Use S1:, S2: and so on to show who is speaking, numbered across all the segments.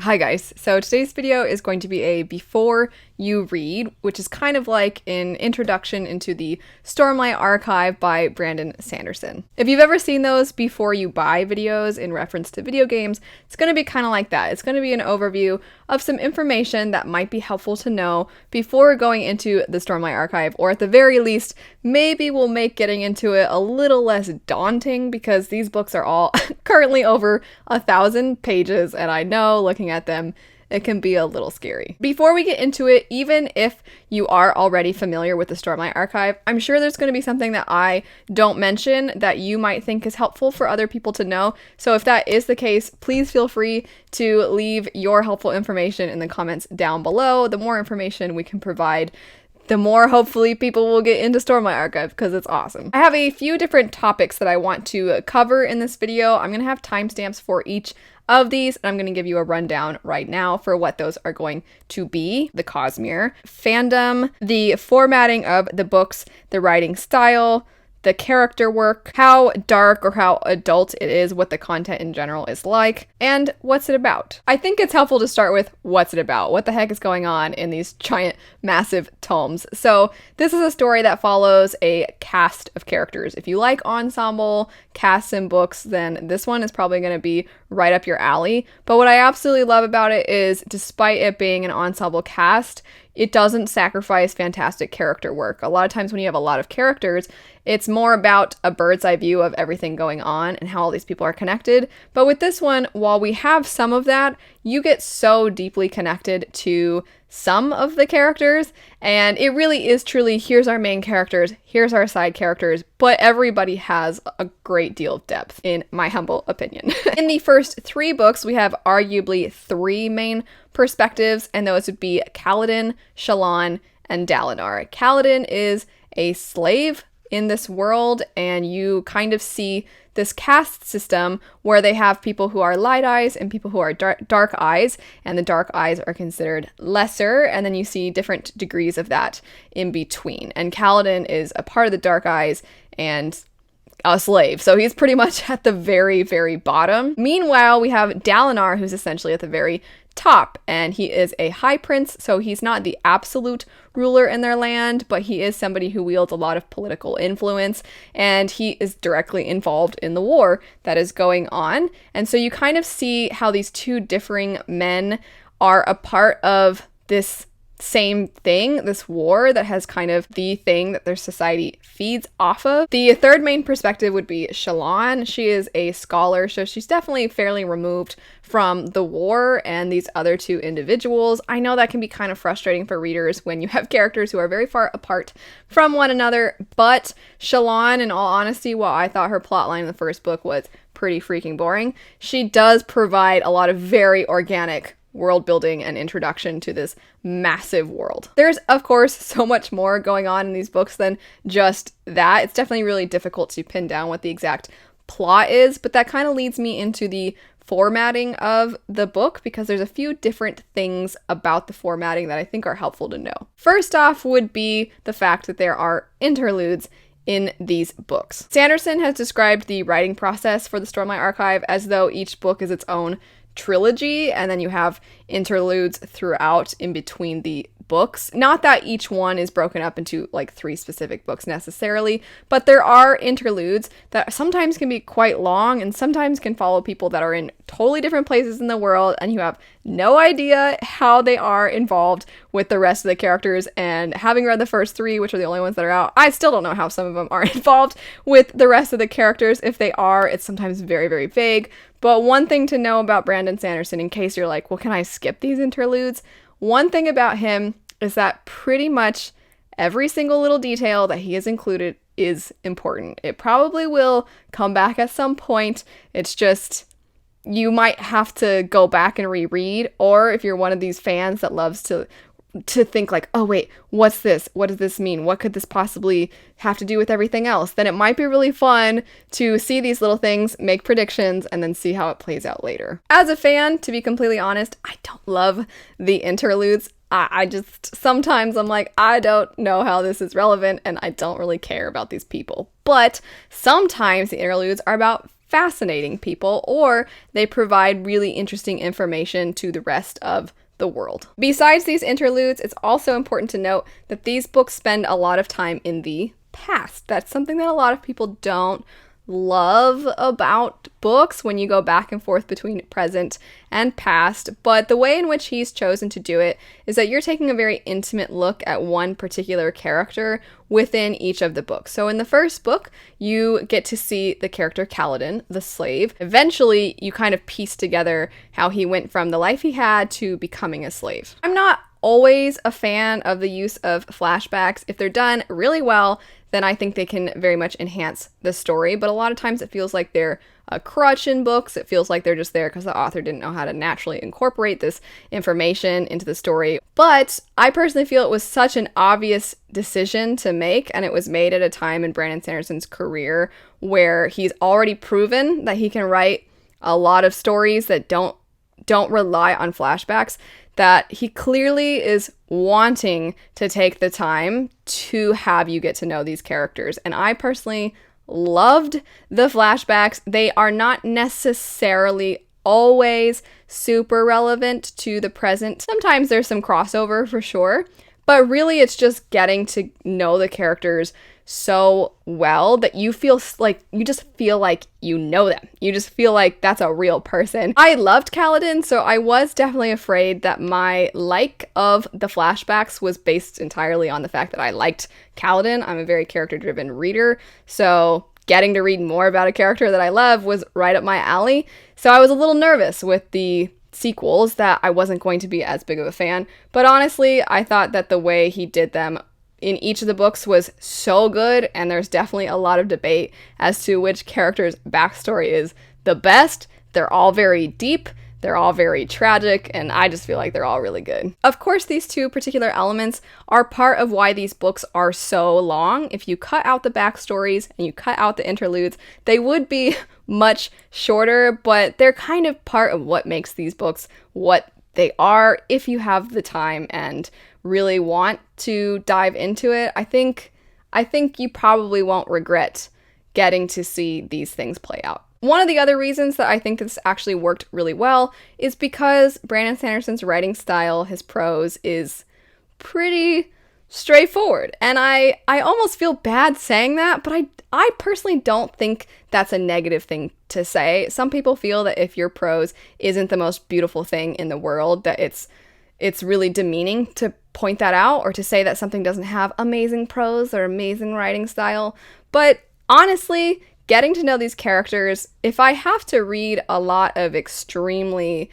S1: Hi guys, so today's video is going to be a before you read, which is kind of like an introduction into the Stormlight Archive by Brandon Sanderson. If you've ever seen those before you buy videos in reference to video games, it's going to be kind of like that. It's going to be an overview of some information that might be helpful to know before going into the Stormlight Archive, or at the very least, maybe will make getting into it a little less daunting because these books are all currently over 1,000 pages, and I know looking at them, it can be a little scary. Before we get into it, even if you are already familiar with the Stormlight Archive, I'm sure there's going to be something that I don't mention that you might think is helpful for other people to know. So if that is the case, please feel free to leave your helpful information in the comments down below. The more information we can provide, the more hopefully people will get into Stormlight Archive because it's awesome. I have a few different topics that I want to cover in this video. I'm going to have timestamps for each of these, and I'm going to give you a rundown right now for what those are going to be. The Cosmere, fandom, the formatting of the books, the writing style, the character work, how dark or how adult it is, what the content in general is like, and what's it about. I think it's helpful to start with what's it about? What the heck is going on in these giant, massive tomes? So this is a story that follows a cast of characters. If you like ensemble casts and books, then this one is probably going to be right up your alley. But what I absolutely love about it is, despite it being an ensemble cast, it doesn't sacrifice fantastic character work. A lot of times when you have a lot of characters, it's more about a bird's eye view of everything going on and how all these people are connected. But with this one, while we have some of that, you get so deeply connected to some of the characters, and it really is truly, here's our main characters, here's our side characters, but everybody has a great deal of depth, in my humble opinion. In the first 3 books, we have arguably 3 main perspectives, and those would be Kaladin, Shallan, and Dalinar. Kaladin is a slave in this world, and you kind of see this caste system where they have people who are light eyes and people who are dark eyes, and the dark eyes are considered lesser, and then you see different degrees of that in between. And Kaladin is a part of the dark eyes and a slave, so he's pretty much at the very, very bottom. Meanwhile, we have Dalinar, who's essentially at the very top, and he is a high prince, so he's not the absolute ruler in their land, but he is somebody who wields a lot of political influence, and he is directly involved in the war that is going on. And so you kind of see how these two differing men are a part of this same thing, this war that has kind of the thing that their society feeds off of. The third main perspective would be Shallan. She is a scholar, so she's definitely fairly removed from the war and these other 2 individuals. I know that can be kind of frustrating for readers when you have characters who are very far apart from one another, but Shallan, in all honesty, while I thought her plotline in the first book was pretty freaking boring, she does provide a lot of very organic world building and introduction to this massive world. There's, of course, so much more going on in these books than just that. It's definitely really difficult to pin down what the exact plot is, but that kind of leads me into the formatting of the book, because there's a few different things about the formatting that I think are helpful to know. First off would be the fact that there are interludes in these books. Sanderson has described the writing process for the Stormlight Archive as though each book is its own trilogy, and then you have interludes throughout in between the books. Not that each one is broken up into like 3 specific books necessarily, but there are interludes that sometimes can be quite long and sometimes can follow people that are in totally different places in the world, and you have no idea how they are involved with the rest of the characters. And having read the first 3, which are the only ones that are out, I still don't know how some of them are involved with the rest of the characters. If they are, it's sometimes very, very vague. But one thing to know about Brandon Sanderson, in case you're like, well, can I skip these interludes? One thing about him is that pretty much every single little detail that he has included is important. It probably will come back at some point. It's just, you might have to go back and reread, or if you're one of these fans that loves to think like, oh wait, what's this? What does this mean? What could this possibly have to do with everything else? Then it might be really fun to see these little things, make predictions, and then see how it plays out later. As a fan, to be completely honest, I don't love the interludes. I just, sometimes I'm like, I don't know how this is relevant, and I don't really care about these people. But sometimes the interludes are about fascinating people, or they provide really interesting information to the rest of the world. Besides these interludes, it's also important to note that these books spend a lot of time in the past. That's something that a lot of people don't love about books when you go back and forth between present and past, but the way in which he's chosen to do it is that you're taking a very intimate look at one particular character within each of the books. So in the first book, you get to see the character Kaladin, the slave. Eventually, you kind of piece together how he went from the life he had to becoming a slave. I'm not always a fan of the use of flashbacks. If they're done really well, then I think they can very much enhance the story. But a lot of times it feels like they're a crutch in books. It feels like they're just there because the author didn't know how to naturally incorporate this information into the story. But I personally feel it was such an obvious decision to make, and it was made at a time in Brandon Sanderson's career where he's already proven that he can write a lot of stories that don't rely on flashbacks, that he clearly is wanting to take the time to have you get to know these characters. And I personally loved the flashbacks. They are not necessarily always super relevant to the present. Sometimes there's some crossover for sure, but really it's just getting to know the characters so well that you just feel like you know them. You just feel like that's a real person. I loved Kaladin, so I was definitely afraid that my like of the flashbacks was based entirely on the fact that I liked Kaladin. I'm a very character-driven reader, so getting to read more about a character that I love was right up my alley. So I was a little nervous with the sequels that I wasn't going to be as big of a fan, but honestly, I thought that the way he did them in each of the books was so good, and there's definitely a lot of debate as to which character's backstory is the best. They're all very deep, they're all very tragic, and I just feel like they're all really good. Of course, these two particular elements are part of why these books are so long. If you cut out the backstories and you cut out the interludes, they would be much shorter, but they're kind of part of what makes these books what they are if you have the time and really want to dive into it. I think you probably won't regret getting to see these things play out. One of the other reasons that I think this actually worked really well is because Brandon Sanderson's writing style, his prose, is pretty straightforward. And I almost feel bad saying that, but I personally don't think that's a negative thing to say. Some people feel that if your prose isn't the most beautiful thing in the world, that it's really demeaning to point that out or to say that something doesn't have amazing prose or amazing writing style. But honestly, getting to know these characters, if I have to read a lot of extremely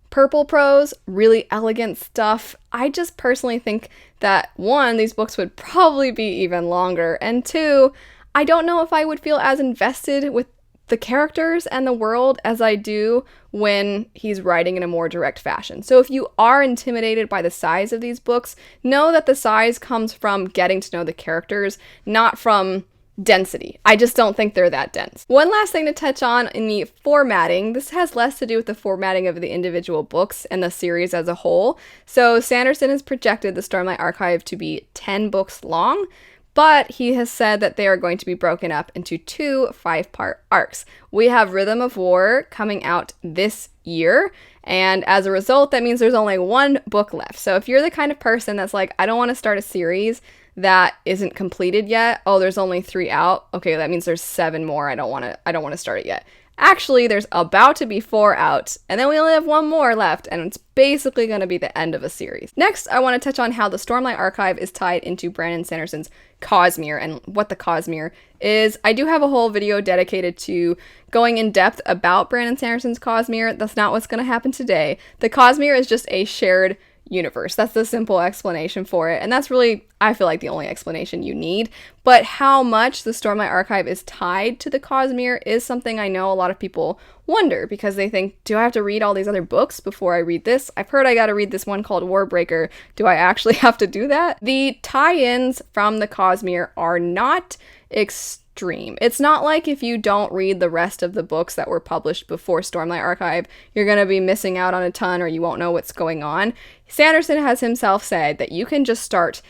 S1: purple prose, really elegant stuff, I just personally think that one, these books would probably be even longer, and two, I don't know if I would feel as invested with the characters and the world as I do when he's writing in a more direct fashion. So if you are intimidated by the size of these books, know that the size comes from getting to know the characters, not from density. I just don't think they're that dense. One last thing to touch on in the formatting. This has less to do with the formatting of the individual books and the series as a whole. So Sanderson has projected the Stormlight Archive to be 10 books long, but he has said that they are going to be broken up into 2 5-part arcs. We have Rhythm of War coming out this year, and as a result, that means there's only 1 book left. So if you're the kind of person that's like, I don't want to start a series that isn't completed yet, oh, there's only 3 out, okay, that means there's 7 more, I don't want to start it yet. Actually, there's about to be 4 out, and then we only have 1 more left, and it's basically going to be the end of a series. Next, I want to touch on how the Stormlight Archive is tied into Brandon Sanderson's Cosmere and what the Cosmere is. I do have a whole video dedicated to going in depth about Brandon Sanderson's Cosmere. That's not what's going to happen today. The Cosmere is just a shared universe. That's the simple explanation for it, and that's really, I feel like, the only explanation you need. But how much the Stormlight Archive is tied to the Cosmere is something I know a lot of people wonder, because they think, do I have to read all these other books before I read this? I've heard I gotta read this one called Warbreaker. Do I actually have to do that? The tie-ins from the Cosmere are not extreme. It's not like if you don't read the rest of the books that were published before Stormlight Archive, you're going to be missing out on a ton or you won't know what's going on. Sanderson has himself said that you can just start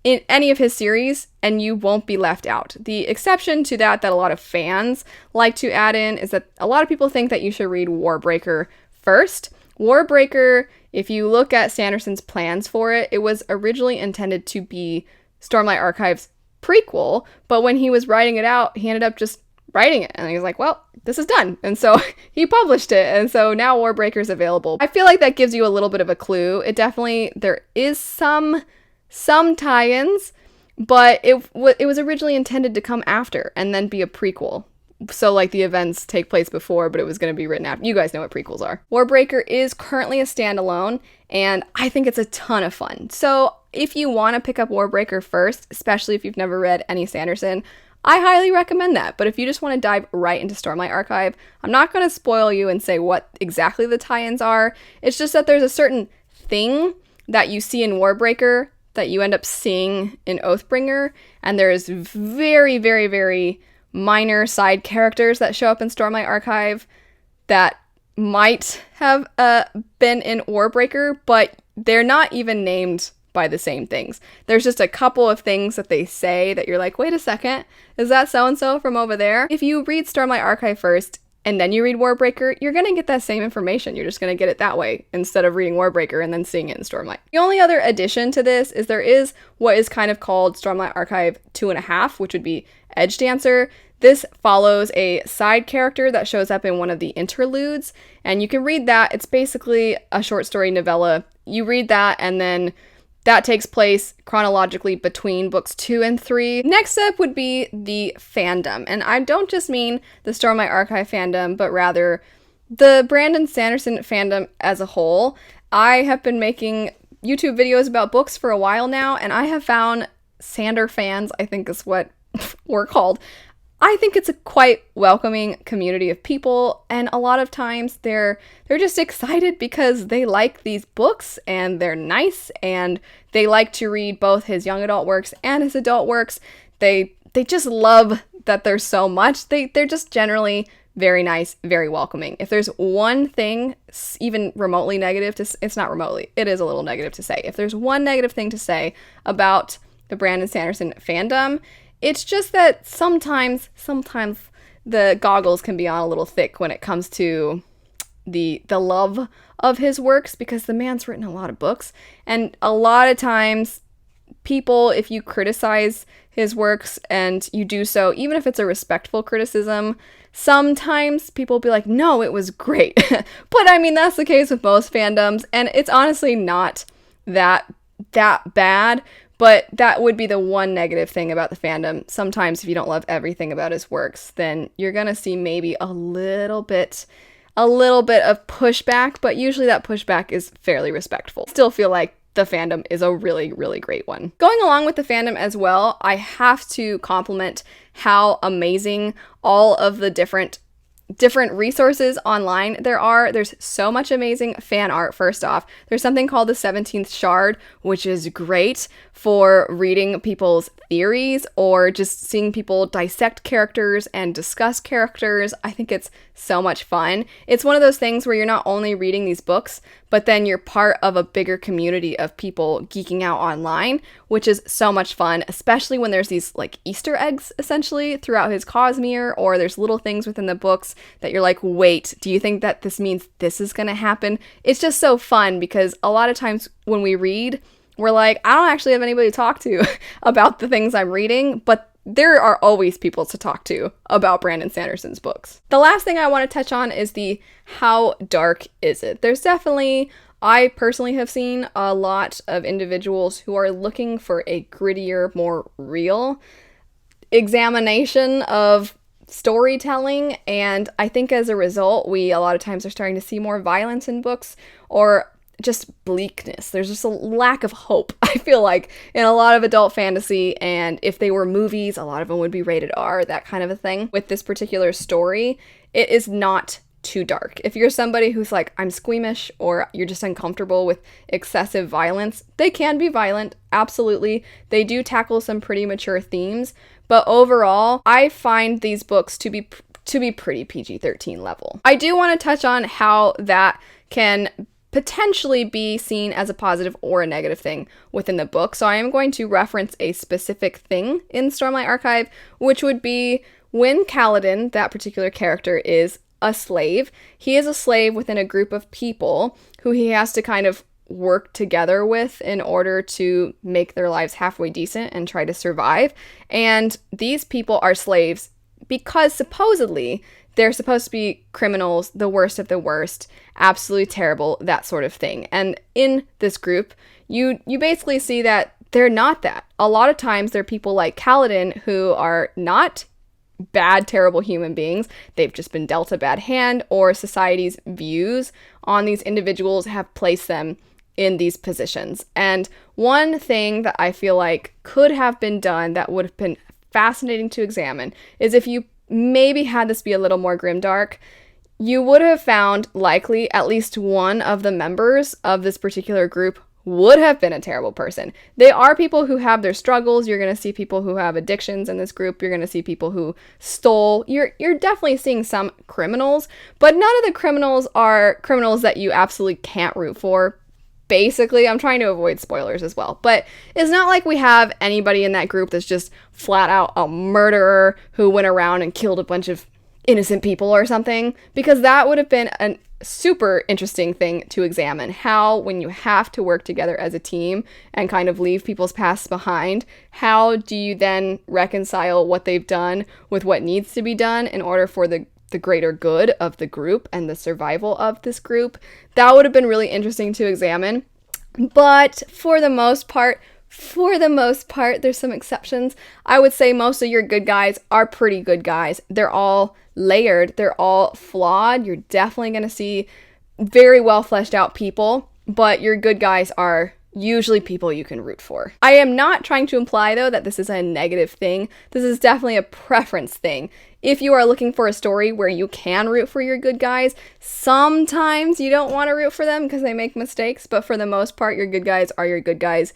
S1: in any of his series, and you won't be left out. The exception to that a lot of fans like to add in is that a lot of people think that you should read Warbreaker first. Warbreaker, if you look at Sanderson's plans for it, it was originally intended to be Stormlight Archive's prequel, but when he was writing it out, he ended up just writing it, and he was like, well, this is done, and so he published it, and so now Warbreaker is available. I feel like that gives you a little bit of a clue. It definitely, there is some tie-ins, but it was originally intended to come after and then be a prequel. So like the events take place before, but it was going to be written after. You guys know what prequels are. Warbreaker is currently a standalone, and I think it's a ton of fun. So if you want to pick up Warbreaker first, especially if you've never read any Sanderson, I highly recommend that. But if you just want to dive right into Stormlight Archive, I'm not going to spoil you and say what exactly the tie-ins are. It's just that there's a certain thing that you see in Warbreaker that you end up seeing in Oathbringer, and there's very, very, very minor side characters that show up in Stormlight Archive that might have been in Warbreaker, but they're not even named by the same things. There's just a couple of things that they say that you're like, wait a second, is that so-and-so from over there? If you read Stormlight Archive first, and then you read Warbreaker, you're going to get that same information. You're just going to get it that way instead of reading Warbreaker and then seeing it in Stormlight. The only other addition to this is there is what is kind of called Stormlight Archive 2.5, which would be Edge Dancer. This follows a side character that shows up in one of the interludes, and you can read that. It's basically a short story novella. You read that, and then that takes place chronologically between books 2 and 3. Next up would be the fandom. And I don't just mean the Stormlight Archive fandom, but rather the Brandon Sanderson fandom as a whole. I have been making YouTube videos about books for a while now, and I have found Sander fans, I think is what we're called. I think it's a quite welcoming community of people, and a lot of times they're just excited because they like these books and they're nice and they like to read both his young adult works and his adult works. They just love that there's so much. They're just generally very nice, very welcoming. If there's one thing even remotely negative to, it's not remotely, it is a little negative to say. If there's one negative thing to say about the Brandon Sanderson fandom, it's just that sometimes the goggles can be on a little thick when it comes to the love of his works, because the man's written a lot of books, and a lot of times people, if you criticize his works and you do so, even if it's a respectful criticism, sometimes people will be like, no, it was great. But I mean, that's the case with most fandoms, and it's honestly not that bad. But that would be the one negative thing about the fandom. Sometimes if you don't love everything about his works, then you're going to see maybe a little bit of pushback, but usually that pushback is fairly respectful. Still feel like the fandom is a really, really great one. Going along with the fandom as well, I have to compliment how amazing all of the different resources online there are. There's so much amazing fan art. First off, there's something called the 17th Shard, which is great for reading people's theories or just seeing people dissect characters and discuss characters. I think it's so much fun. It's one of those things where you're not only reading these books, but then you're part of a bigger community of people geeking out online, which is so much fun, especially when there's these like Easter eggs essentially throughout his Cosmere, or there's little things within the books that you're like, wait, do you think that this means this is going to happen? It's just so fun because a lot of times when we read, we're like, I don't actually have anybody to talk to about the things I'm reading, but there are always people to talk to about Brandon Sanderson's books. The last thing I want to touch on is the how dark is it? There's definitely, I personally have seen a lot of individuals who are looking for a grittier, more real examination of storytelling, and I think as a result, we a lot of times are starting to see more violence in books, or just bleakness. There's just a lack of hope, I feel like, in a lot of adult fantasy, and if they were movies, a lot of them would be rated R, that kind of a thing. With this particular story, it is not too dark. If you're somebody who's like, I'm squeamish, or you're just uncomfortable with excessive violence, they can be violent, absolutely. They do tackle some pretty mature themes, but overall, I find these books to be pretty PG-13 level. I do want to touch on how that can potentially be seen as a positive or a negative thing within the book. So I am going to reference a specific thing in Stormlight Archive, which would be when Kaladin, that particular character, is a slave. He is a slave within a group of people who he has to kind of work together with in order to make their lives halfway decent and try to survive. And these people are slaves because supposedly they're supposed to be criminals, the worst of the worst, absolutely terrible, that sort of thing. And in this group, you basically see that they're not that. A lot of times they're people like Kaladin who are not bad, terrible human beings. They've just been dealt a bad hand, or society's views on these individuals have placed them in these positions. And one thing that I feel like could have been done that would have been fascinating to examine is if you maybe had this be a little more grimdark, you would have found likely at least one of the members of this particular group would have been a terrible person. They are people who have their struggles. You're going to see people who have addictions in this group. You're going to see people who stole. You're definitely seeing some criminals, but none of the criminals are criminals that you absolutely can't root for. Basically, I'm trying to avoid spoilers as well, but it's not like we have anybody in that group that's just flat out a murderer who went around and killed a bunch of innocent people or something, because that would have been a super interesting thing to examine. How, when you have to work together as a team and kind of leave people's pasts behind, how do you then reconcile what they've done with what needs to be done in order for the greater good of the group and the survival of this group? That would have been really interesting to examine. But for the most part, there's some exceptions. I would say most of your good guys are pretty good guys. They're all layered. They're all flawed. You're definitely going to see very well fleshed out people, but your good guys are usually people you can root for. I am not trying to imply, though, that this is a negative thing. This is definitely a preference thing. If you are looking for a story where you can root for your good guys, sometimes you don't want to root for them because they make mistakes, but for the most part, your good guys are your good guys.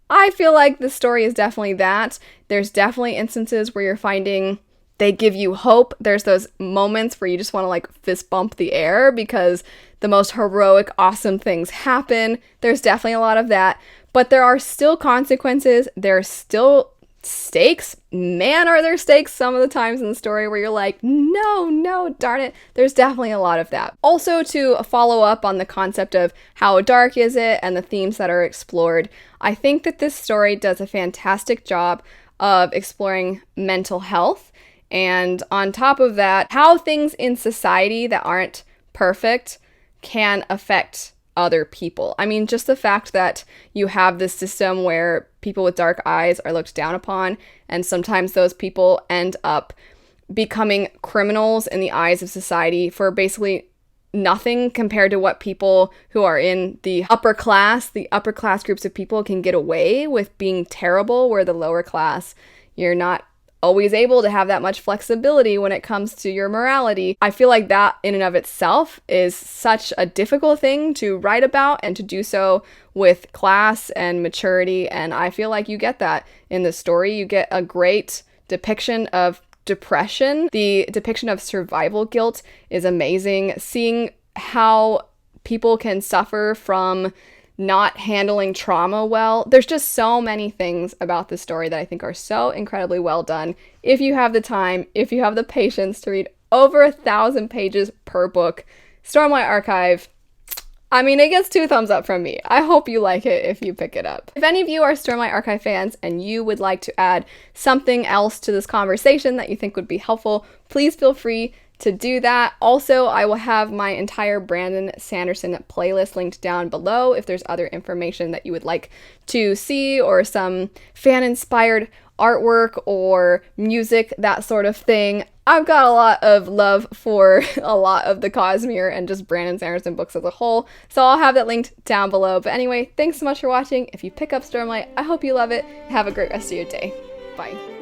S1: I feel like the story is definitely that. There's definitely instances where you're finding they give you hope. There's those moments where you just want to like fist bump the air because the most heroic, awesome things happen. There's definitely a lot of that, but there are still consequences. There are still stakes. Man, are there stakes some of the times in the story where you're like, no, darn it. There's definitely a lot of that. Also, to follow up on the concept of how dark is it and the themes that are explored, I think that this story does a fantastic job of exploring mental health. And on top of that, how things in society that aren't perfect can affect other people. I mean, just the fact that you have this system where people with dark eyes are looked down upon, and sometimes those people end up becoming criminals in the eyes of society for basically nothing compared to what people who are in the upper class groups of people can get away with being terrible, where the lower class, you're not always able to have that much flexibility when it comes to your morality. I feel like that in and of itself is such a difficult thing to write about, and to do so with class and maturity, and I feel like you get that in the story. You get a great depiction of depression. The depiction of survival guilt is amazing. Seeing how people can suffer from not handling trauma well. There's just so many things about this story that I think are so incredibly well done. If you have the time, if you have the patience to read over 1,000 pages per book, Stormlight Archive, I mean, it gets 2 thumbs up from me. I hope you like it if you pick it up. If any of you are Stormlight Archive fans and you would like to add something else to this conversation that you think would be helpful, please feel free to do that. Also, I will have my entire Brandon Sanderson playlist linked down below if there's other information that you would like to see, or some fan-inspired artwork or music, that sort of thing. I've got a lot of love for a lot of the Cosmere and just Brandon Sanderson books as a whole, so I'll have that linked down below. But anyway, thanks so much for watching. If you pick up Stormlight, I hope you love it. Have a great rest of your day. Bye.